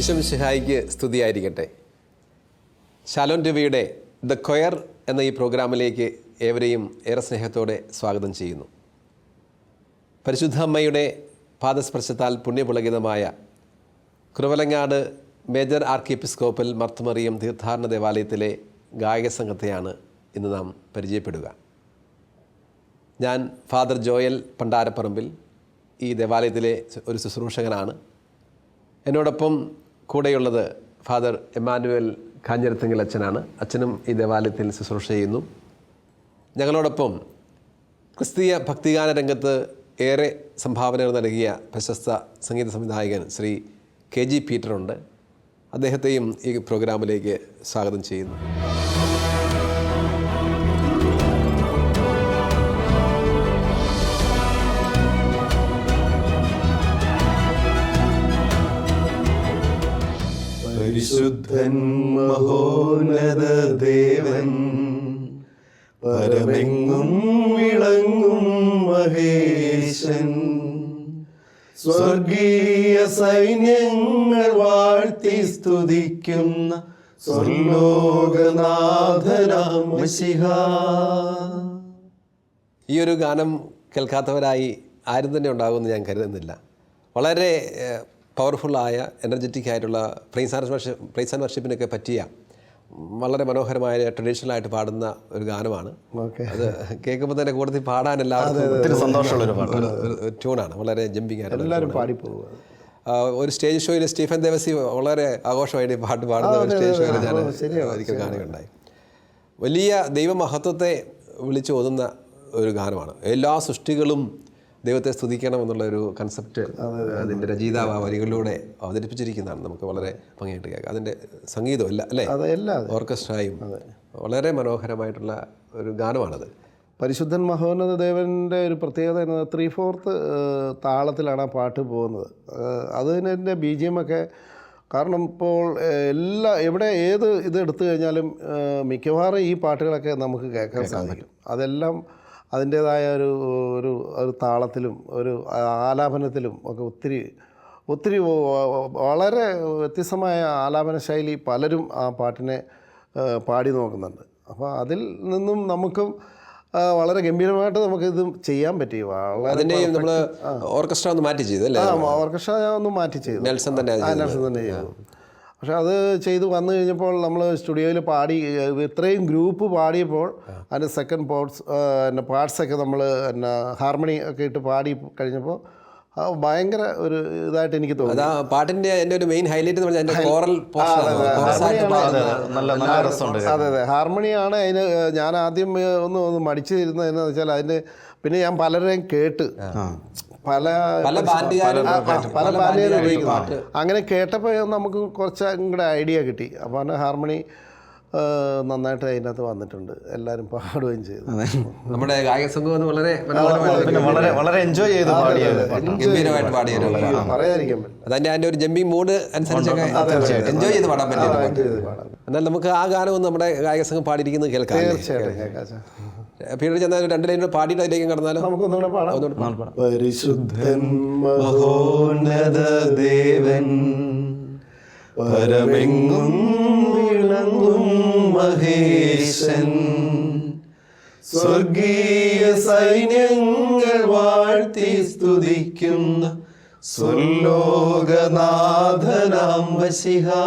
ഈശോമിശിഹായിക്ക് സ്തുതിയായിരിക്കട്ടെ. ശാലോം ടിവിയുടെ the coir എന്ന ഈ പ്രോഗ്രാമിലേക്ക് ഏവരെയും ഏറെ സ്നേഹത്തോടെ സ്വാഗതം ചെയ്യുന്നു. പരിശുദ്ധ അമ്മയുടെ പാദസ്പർശത്താൽ പുണ്യപുളകിതമായ കുറുവലങ്ങാട് മേജർ ആർക്കി എപ്പിസ്കോപ്പൽ മർത്തമറിയം തീർത്ഥാടന ദേവാലയത്തിലെ ഗായക സംഘത്തെയാണ് ഇന്ന് നാം പരിചയപ്പെടുക. ഞാൻ ഫാദർ ജോയൽ പണ്ടാരപ്പറമ്പിൽ, ഈ ദേവാലയത്തിലെ ഒരു ശുശ്രൂഷകനാണ്. എന്നോടൊപ്പം കൂടെയുള്ളത് ഫാദർ എമ്മാനുവൽ കാഞ്ഞിരത്തെങ്കിൽ അച്ഛനാണ്. അച്ഛനും ഈ ദേവാലയത്തിൽ ശുശ്രൂഷ ചെയ്യുന്നു. ഞങ്ങളോടൊപ്പം ക്രിസ്തീയ ഭക്തിഗാന രംഗത്ത് ഏറെ സംഭാവനകൾ നൽകിയ പ്രശസ്ത സംഗീത സംവിധായകൻ ശ്രീ KG പീറ്ററുണ്ട്. അദ്ദേഹത്തെയും ഈ പ്രോഗ്രാമിലേക്ക് സ്വാഗതം ചെയ്യുന്നു. പരിശുദ്ധൻ മഹോന്നത ദേവൻ, പരമെങ്ങും വിളങ്ങും മഹേശൻ, സ്വർഗീയ സൈന്യങ്ങൾ വാഴ്ത്തി സ്തുതിക്കുന്ന സ്വർലോകനാഥനാം മശിഹാ. ഈ ഒരു ഗാനം കേൾക്കാത്തവരായി ആരും തന്നെ ഉണ്ടാകുമെന്ന് ഞാൻ കരുതുന്നില്ല. വളരെ പവർഫുള്ളായ എനർജറ്റിക് ആയിട്ടുള്ള പ്രൈസ് ആൻഡ് വർഷിപ്പിനൊക്കെ പറ്റിയ വളരെ മനോഹരമായ ട്രഡീഷണലായിട്ട് പാടുന്ന ഒരു ഗാനമാണ്. അത് കേൾക്കുമ്പോൾ തന്നെ കൂടുതൽ പാടാൻ എല്ലാവർക്കും സന്തോഷമുള്ളൊരു ട്യൂണാണ്. വളരെ ജമ്പിങ് ആയിട്ട് എല്ലാവരും പാടിപ്പോകുക. ഒരു സ്റ്റേജ് ഷോയിൽ സ്റ്റീഫൻ ദേവസി വളരെ ആഘോഷമായിട്ട് പാട്ട് പാടുന്ന ഒരു സ്റ്റേജ് ഷോയിൽ ഞാൻ ഒരിക്കൽ കാണുകയുണ്ടായി. വലിയ ദൈവമഹത്വത്തെ വിളിച്ചോതുന്ന ഒരു ഗാനമാണ്. എല്ലാ സൃഷ്ടികളും ദൈവത്തെ സ്തുതിക്കണം എന്നുള്ളൊരു കൺസെപ്റ്റ് അതിൻ്റെ രചയിതാവ് ആ വരികളിലൂടെ അവതരിപ്പിച്ചിരിക്കുന്നതാണ്. നമുക്ക് വളരെ ഭംഗിയായിട്ട് കേൾക്കാം. അതിൻ്റെ സംഗീതം അല്ലേ, ഓർക്കസ്ട്രയും വളരെ മനോഹരമായിട്ടുള്ള ഒരു ഗാനമാണത്. പരിശുദ്ധൻ മഹോന്നത ദേവൻ്റെ ഒരു പ്രത്യേകത എന്നത് 3/4 താളത്തിലാണ് ആ പാട്ട് പോകുന്നത്. അതിൻ്റെ BGM ഒക്കെ കാരണം ഇപ്പോൾ എവിടെ ഏത് ഇത് എടുത്തു കഴിഞ്ഞാലും മിക്കവാറും ഈ പാട്ടുകളൊക്കെ നമുക്ക് കേൾക്കാൻ സാധിക്കും. അതെല്ലാം അതിൻ്റേതായ ഒരു താളത്തിലും ഒരു ആലാപനത്തിലും ഒക്കെ ഒത്തിരി വളരെ വ്യത്യസ്തമായ ആലാപന ശൈലി പലരും ആ പാട്ടിനെ പാടി നോക്കുന്നുണ്ട്. അപ്പോൾ അതിൽ നിന്നും നമുക്കും വളരെ ഗംഭീരമായിട്ട് നമുക്കിത് ചെയ്യാൻ പറ്റി. അതിൻ്റെ നമ്മൾ ഓർക്കസ്ട്ര ഒന്ന് മാറ്റി ചെയ്തു അല്ലേ? ഓർക്കസ്ട്ര ഞാൻ ഒന്ന് മാറ്റി ചെയ്തു. നെൽസൺ തന്നെ ചെയ്തു. പക്ഷെ അത് ചെയ്ത് വന്നു കഴിഞ്ഞപ്പോൾ നമ്മൾ സ്റ്റുഡിയോയിൽ പാടി ഇത്രയും ഗ്രൂപ്പ് പാടിയപ്പോൾ അതിൻ്റെ സെക്കൻഡ് പാർട്സൊക്കെ നമ്മൾ ഹാർമണി ഒക്കെ ഇട്ട് പാടി കഴിഞ്ഞപ്പോൾ ഭയങ്കര ഒരു ഇതായിട്ട് എനിക്ക് തോന്നി. പാട്ടിൻ്റെ എൻ്റെ ഒരു മെയിൻ ഹൈലൈറ്റ് എന്ന് പറഞ്ഞാൽ കോറൽ അതെ ഹാർമണിയാണ്. അതിന് ഞാൻ ആദ്യം ഒന്ന് മടിച്ചു തരുന്നത് എന്ന് വെച്ചാൽ അതിൻ്റെ പിന്നെ ഞാൻ പലരെയും കേട്ട് പല ബാൻഡുകാരും ഉപയോഗിക്കുന്നു. അങ്ങനെ കേട്ടപ്പോൾ നമുക്ക് കുറച്ച് ഇങ്ങോട്ട് ഐഡിയ കിട്ടി. അപ്പോൾ ഹാർമണി നന്നായിട്ട് അതിനകത്ത് വന്നിട്ടുണ്ട്. എല്ലാവരും പാടുകയും ചെയ്തു. നമ്മുടെ ഗായക സംഘം വളരെ എൻജോയ് ചെയ്ത് ഗംഭീരമായിട്ട് പാടിയ പറയാതിരിക്കാൻ പറ്റില്ല. അതിൻ്റെ ഒരു ജമ്പിങ് മൂഡ് അനുസരിച്ചൊക്കെ എൻജോയ് ചെയ്ത് പാടാൻ പറ്റില്ല. എന്നാൽ നമുക്ക് ആ ഗാനം ഒന്ന് നമ്മുടെ ഗായക സംഘം പാടിയിരിക്കുന്നത് കേൾക്കാം. പിന്നീട് ചെന്നാൽ 2 ലൈനിൽ പാടിയിട്ട് അതിലേക്ക് കടന്നാലും നമുക്കൊന്നുകൂടെ പാടാം. പരിശുദ്ധൻ മഹോന്നത ദേവൻ, പരമെങ്ങും വിളങ്ങും മഹേശൻ, സ്വർഗീയ സൈന്യങ്ങൾ വാഴ്ത്തി സ്തുതിക്കുന്ന സ്വർലോകനാഥനാം മശിഹാ.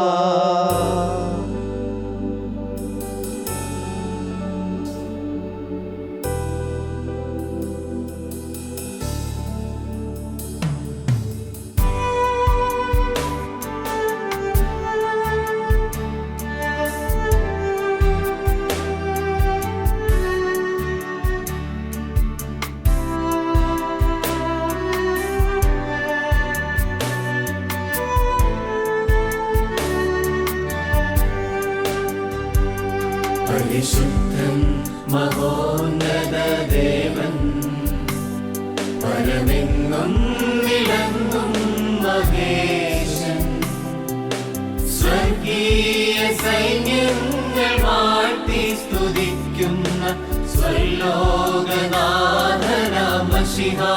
പരിശുദ്ധൻ മഹോന്നത ദേവൻ, പരമെങ്ങും വിളങ്ങും മഹേശൻ, സ്വർഗീയ സൈന്യങ്ങൾ വാഴ്ത്തി സ്തുതിക്കുന്ന സ്വലോകനാഥനാം മശിഹാ.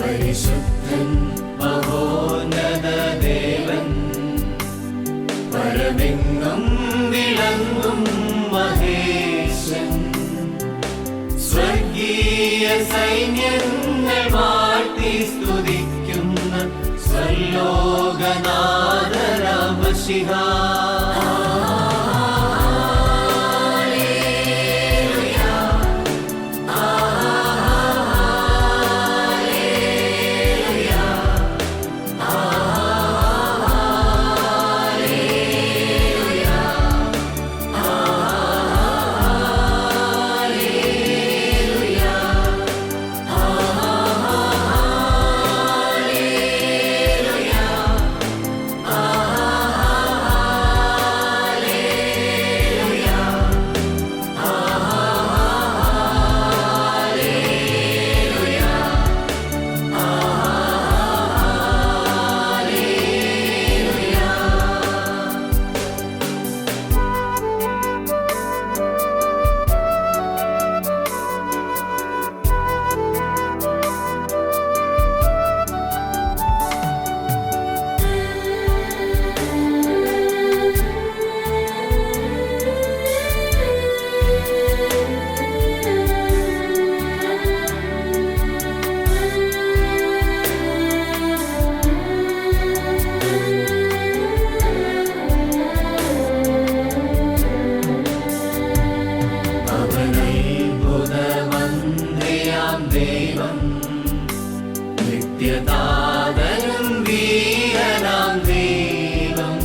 പരിശുദ്ധൻ മഹോന്നത ദേവൻ, സൈന്യങ്ങൾ വാഴ്ത്തി സ്തുതിക്കുന്ന സ്വലോകനാഥനാം മശിഹാ. ദൈവം നിത്യതാതനും വീരനാം ദൈവം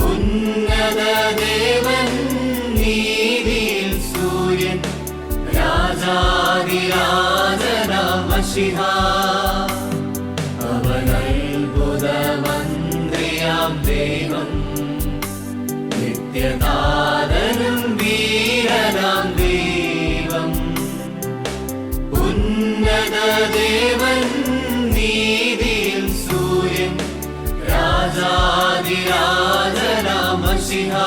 ഉന്നത ദേവൻ നീതിയിൽ സൂര്യൻ രാജാതിരാജനാം മശിഹാ. അവൻ അത്ഭുതമന്ത്രിയാം ദൈവം നിത്യതാതനും വീരനാം ദൈവം ഉന്നത ദേവൻ നീതിയിൽ സൂര്യൻ രാജാതിരാജനാം മശിഹാ.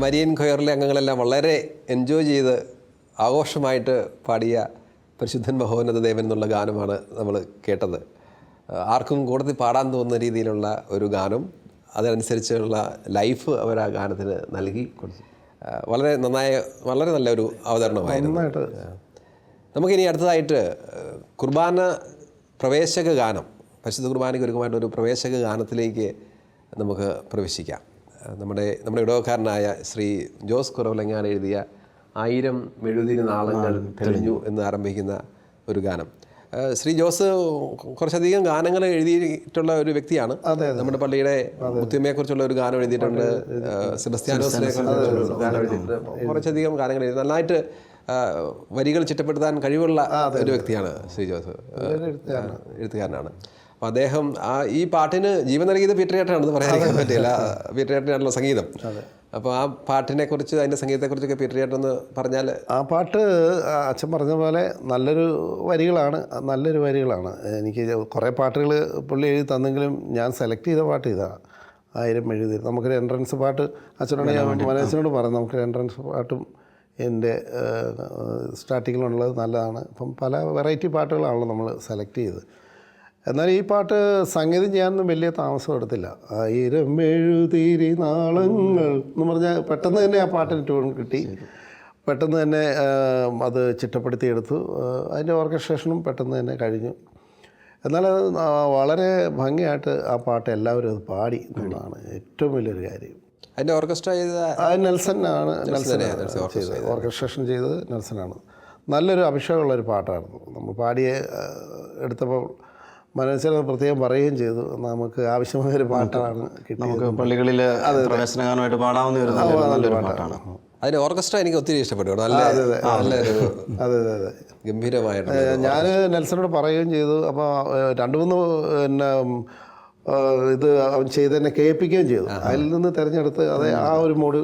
മരിയൻ ഖൊയറിലെ അംഗങ്ങളെല്ലാം വളരെ എൻജോയ് ചെയ്ത് ആഘോഷമായിട്ട് പാടിയ പരിശുദ്ധൻ മഹോന്നത ദേവൻ എന്നുള്ള ഗാനമാണ് നമ്മൾ കേട്ടത്. ആർക്കും കൂടുതൽ പാടാൻ തോന്നുന്ന രീതിയിലുള്ള ഒരു ഗാനം, അതനുസരിച്ചുള്ള ലൈഫ് അവർ ആ ഗാനത്തിന് നൽകി. വളരെ വളരെ നല്ലൊരു അവതരണമായിരുന്നു. നമുക്കിനി അടുത്തതായിട്ട് കുർബാന പ്രവേശക ഗാനം, പരിശുദ്ധ കുർബാനയ്ക്ക് ഒരുക്കമായിട്ടൊരു പ്രവേശക ഗാനത്തിലേക്ക് നമുക്ക് പ്രവേശിക്കാം. നമ്മുടെ ഇടവക്കാരനായ ശ്രീ ജോസ് കുറവലങ്ങാൻ എഴുതിയ 1000 മെഴുതിരി നാളങ്ങൾ തെളിഞ്ഞു എന്ന് ആരംഭിക്കുന്ന ഒരു ഗാനം. ശ്രീ ജോസ് കുറച്ചധികം ഗാനങ്ങൾ എഴുതിയിട്ടുള്ള ഒരു വ്യക്തിയാണ്. നമ്മുടെ പള്ളിയുടെ മുത്തിയമ്മയെക്കുറിച്ചുള്ള ഒരു ഗാനം എഴുതിയിട്ടുണ്ട്, സെബസ്ത്യാനോസിനെ കുറിച്ചുള്ള ഗാനം എഴുതിയിട്ടുണ്ട്. കുറച്ചധികം ഗാനങ്ങൾ എഴുതി നന്നായിട്ട് വരികൾ ചിട്ടപ്പെടുത്താൻ കഴിവുള്ള ഒരു വ്യക്തിയാണ് ശ്രീ ജോസ്, എഴുത്തുകാരനാണ്. അപ്പോൾ അദ്ദേഹം ഈ പാട്ടിന് ജീവൻ നൽകിയത് പീറ്റർ ചേട്ടനാണെന്ന് പറയാതിരിക്കാൻ പറ്റില്ല. പീറ്റർ ചേട്ടനാണല്ലോ സംഗീതം. അപ്പോൾ ആ പാട്ടിനെ കുറിച്ച്, അതിൻ്റെ സംഗീതത്തെക്കുറിച്ചൊക്കെ പീറ്റർ ചേട്ടൻ ഒന്ന് പറഞ്ഞാൽ. ആ പാട്ട് അച്ഛൻ പറഞ്ഞ പോലെ നല്ലൊരു വരികളാണ്. എനിക്ക് കുറേ പാട്ടുകൾ പുള്ളി എഴുതി തന്നെങ്കിലും ഞാൻ സെലക്ട് ചെയ്ത പാട്ട് ഇതാണ് 1000 മെഴുതിരി. നമുക്കൊരു എൻട്രൻസ് പാട്ട് അച്ഛനോട് ഞാൻ മനസ്സിനോട് പറഞ്ഞു, നമുക്കൊരു എൻട്രൻസ് പാട്ടും എൻ്റെ സ്റ്റാർട്ടിങ്ങിലുള്ളത് നല്ലതാണ്. അപ്പം പല വെറൈറ്റി പാട്ടുകളാണല്ലോ നമ്മൾ സെലക്ട് ചെയ്തത്. എന്നാൽ ഈ പാട്ട് സംഗീതം ചെയ്യാനൊന്നും വലിയ താമസം എടുത്തില്ല. 1000 മെഴുതിരി നാളങ്ങൾ എന്ന് പറഞ്ഞാൽ പെട്ടെന്ന് തന്നെ ആ പാട്ടിന് ട്യൂൺ കിട്ടി, പെട്ടെന്ന് തന്നെ അത് ചിട്ടപ്പെടുത്തിയെടുത്തു. അതിൻ്റെ ഓർക്കസ്ട്രേഷനും പെട്ടെന്ന് തന്നെ കഴിഞ്ഞു. എന്നാൽ വളരെ ഭംഗിയായിട്ട് ആ പാട്ട് എല്ലാവരും അത് പാടി എന്നുള്ളതാണ് ഏറ്റവും വലിയൊരു കാര്യം. അതിൻ്റെ ഓർക്കസ്ട്ര ചെയ്ത നെൽസനാണ് ഓർക്കസ്ട്രേഷൻ ചെയ്തത് നെൽസനാണ്. നല്ലൊരു അഭിഷേകമുള്ളൊരു പാട്ടായിരുന്നു. നമ്മൾ പാടിയെ എടുത്തപ്പോൾ മനസ്സിൽ പ്രത്യേകം പറയുകയും ചെയ്തു, നമുക്ക് ആവശ്യമായൊരു പാട്ടാണ് കിട്ടിയത്. നമുക്ക് പള്ളികളിൽ പ്രവേശനഗാനമായിട്ട് പാടാവുന്ന ഒരു നല്ലൊരു പാട്ടാണ്. അതിൻ്റെ ഓർക്കസ്ട്ര എനിക്ക് ഒത്തിരി ഇഷ്ടപ്പെട്ടു. നല്ലൊരു ഗംഭീരമായിട്ട് ഞാൻ നെൽസനോട് പറയുകയും ചെയ്തു. അപ്പോൾ 2-3 പിന്നെ ഇത് അവൻ ചെയ്തതിനെ കേൾപ്പിക്കുകയും ചെയ്തു. അതിൽ നിന്ന് തിരഞ്ഞെടുത്ത് അതേ ആ ഒരു മൂഡ്,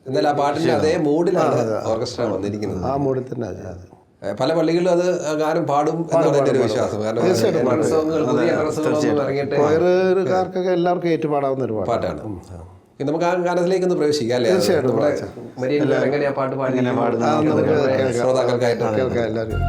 എന്നാലും ആ പാട്ടിൻ്റെ അതേ മൂഡിലാണ് ഓർക്കസ്ട്ര വന്നിരിക്കുന്നത്. ആ മൂഡിൽ തന്നെ പല പള്ളികളിലും അത് ഗാനം പാടും എന്നാണ് എൻ്റെ ഒരു വിശ്വാസം. കാരണം എല്ലാവർക്കും ഏറ്റുപാടാവുന്ന ഒരു പാട്ടാണ്. നമുക്ക് ആ ഗാനത്തിലേക്ക് ഒന്ന് പ്രവേശിക്കാം അല്ലേ? എങ്ങനെയാ പാട്ട് പാടി ശ്രോതാക്കൾക്കായിട്ട് കേൾക്കാം എല്ലാവരും.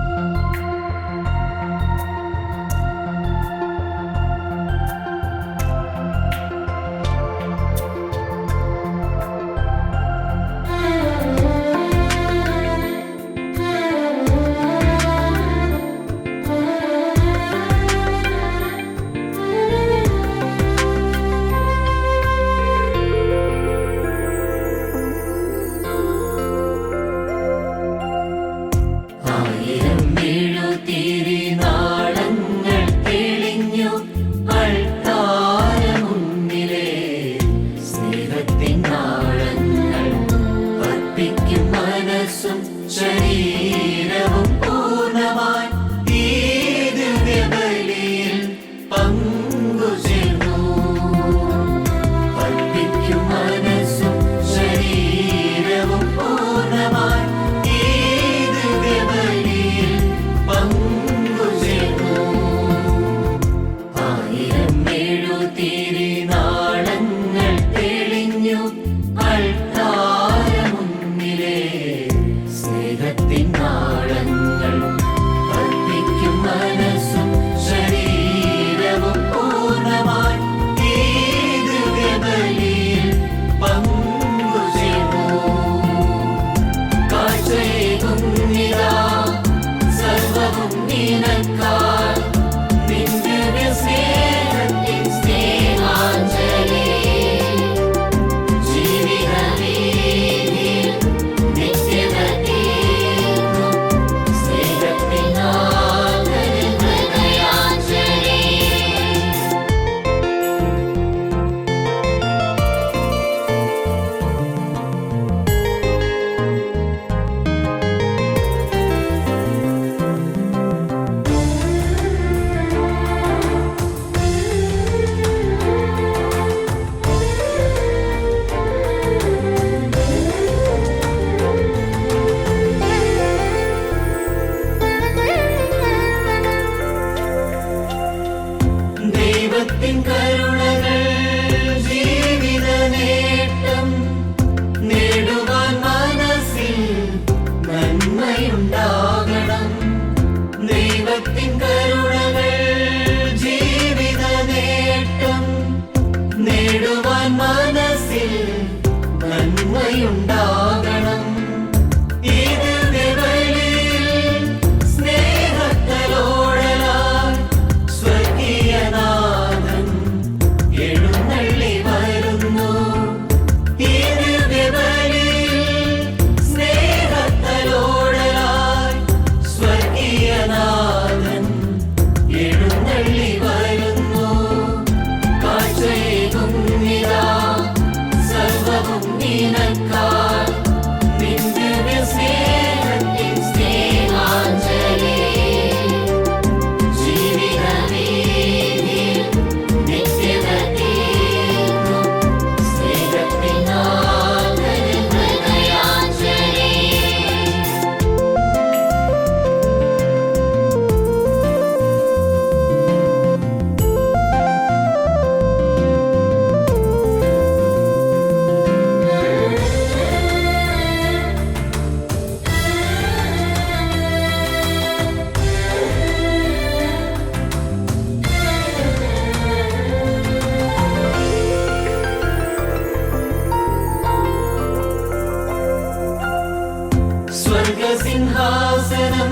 സിംഹാസനം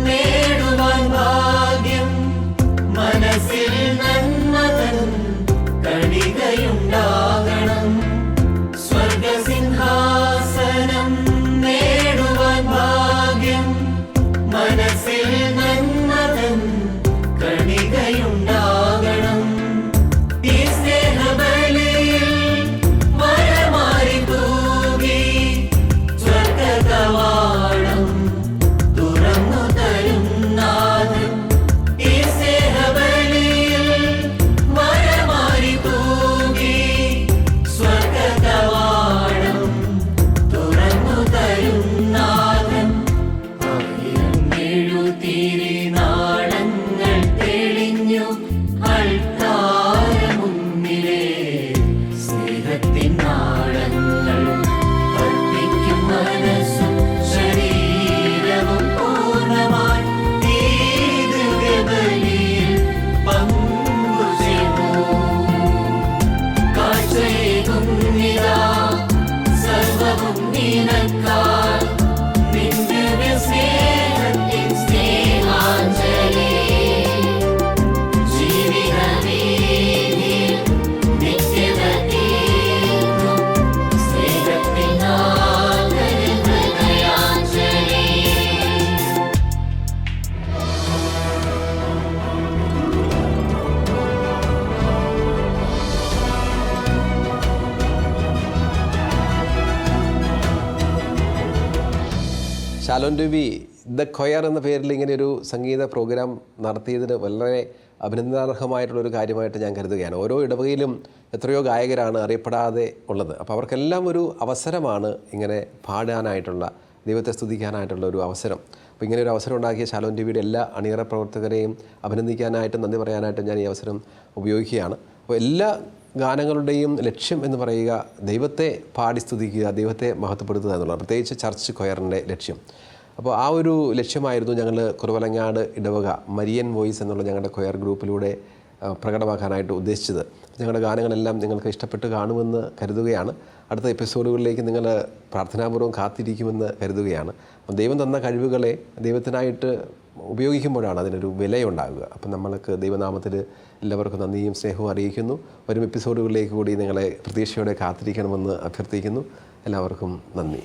നേടുവാൻ ഭാഗ്യം മനസ്സിൽ നന്മതൻ കണികയുണ്ടാകണം സ്വർഗസിംഹാസനം നേടുവാൻ ഭാഗ്യം മനസ്സിൽ നന്മതൻ കണികയുണ്ടാകണം ഈ സ്നേഹബലിയിൽ മരമാരി തൂകി സ്വർഗകവാടം തുറന്നു തരും നാഥൻ ഈ സ്നേഹബലിയിൽ മരമാരി തൂകി സ്വർഗകവാടം തുറന്നു തരും നാഥൻ ആയിരം എഴുതിരിനാളങ്ങൾ തെളിഞ്ഞു അൾത്താരമുന്നിലെ സ്നേഹത്തിൻ നാളങ്ങൾ അർപ്പിക്കും മനസ്സും ശരീരവും പൂർണ്ണമായി ഈ ദിവ്യബലിയിൽ പങ്കുചേർന്നു കാഴ്ചയേകുന്നിതാ സർവവും നിനക്കാൽ നിന്റെ സ്നേഹത്തിൻ സ്നേഹാഞ്ജലി ജീവിതവീതിയിൽ നിത്യത തീർക്കും സ്നേഹത്തിൻ നാഥന് ഹൃദയാഞ്ജലി ശാലോൻ രവി ദ കൊയർ എന്ന പേരിൽ ഇങ്ങനെ ഒരു സംഗീത പ്രോഗ്രാം നടത്തിയതിന് വളരെ അഭിനന്ദനാർഹമായിട്ടുള്ളൊരു കാര്യമായിട്ട് ഞാൻ കരുതുകയാണ്. ഓരോ ഇടവകയിലും എത്രയോ ഗായകരാണ് അറിയപ്പെടാതെ ഉള്ളത്. അപ്പോൾ അവർക്കെല്ലാം ഒരു അവസരമാണ് ഇങ്ങനെ പാടാനായിട്ടുള്ള, ദൈവത്തെ സ്തുതിക്കാനായിട്ടുള്ള ഒരു അവസരം. അപ്പോൾ ഇങ്ങനെ ഒരു അവസരം ഉണ്ടാക്കിയ ശാലോൻ രവിയുടെ എല്ലാ അണിയറ പ്രവർത്തകരെയും അഭിനന്ദിക്കാനായിട്ടും നന്ദി പറയാനായിട്ടും ഞാൻ ഈ അവസരം ഉപയോഗിക്കുകയാണ്. അപ്പോൾ എല്ലാ ഗാനങ്ങളുടെയും ലക്ഷ്യം എന്ന് പറയുക ദൈവത്തെ പാടി സ്തുതിക്കുക, ദൈവത്തെ മഹത്വപ്പെടുത്തുക എന്നുള്ളതാണ്, പ്രത്യേകിച്ച് ചർച്ച് കൊയറിൻ്റെ ലക്ഷ്യം. അപ്പോൾ ആ ഒരു ലക്ഷ്യമായിരുന്നു ഞങ്ങൾ കുറവലങ്ങാട് ഇടവക മരിയൻ വോയിസ് എന്നുള്ള ഞങ്ങളുടെ കൊയർ ഗ്രൂപ്പിലൂടെ പ്രകടമാക്കാനായിട്ട് ഉദ്ദേശിച്ചത്. ഞങ്ങളുടെ ഗാനങ്ങളെല്ലാം നിങ്ങൾക്ക് ഇഷ്ടപ്പെട്ട് കാണുമെന്ന് കരുതുകയാണ്. അടുത്ത എപ്പിസോഡുകളിലേക്ക് നിങ്ങൾ പ്രാർത്ഥനാപൂർവ്വം കാത്തിരിക്കുമെന്ന് കരുതുകയാണ്. അപ്പം ദൈവം തന്ന കഴിവുകളെ ദൈവത്തിനായിട്ട് ഉപയോഗിക്കുമ്പോഴാണ് അതിനൊരു വിലയുണ്ടാകുക. അപ്പം നമ്മൾക്ക് ദൈവനാമത്തിൽ എല്ലാവർക്കും നന്ദിയും സ്നേഹവും അറിയിക്കുന്നു. വരും എപ്പിസോഡുകളിലേക്ക് കൂടി നിങ്ങളെ പ്രതീക്ഷയോടെ കാത്തിരിക്കണമെന്ന് അഭ്യർത്ഥിക്കുന്നു. എല്ലാവർക്കും നന്ദി.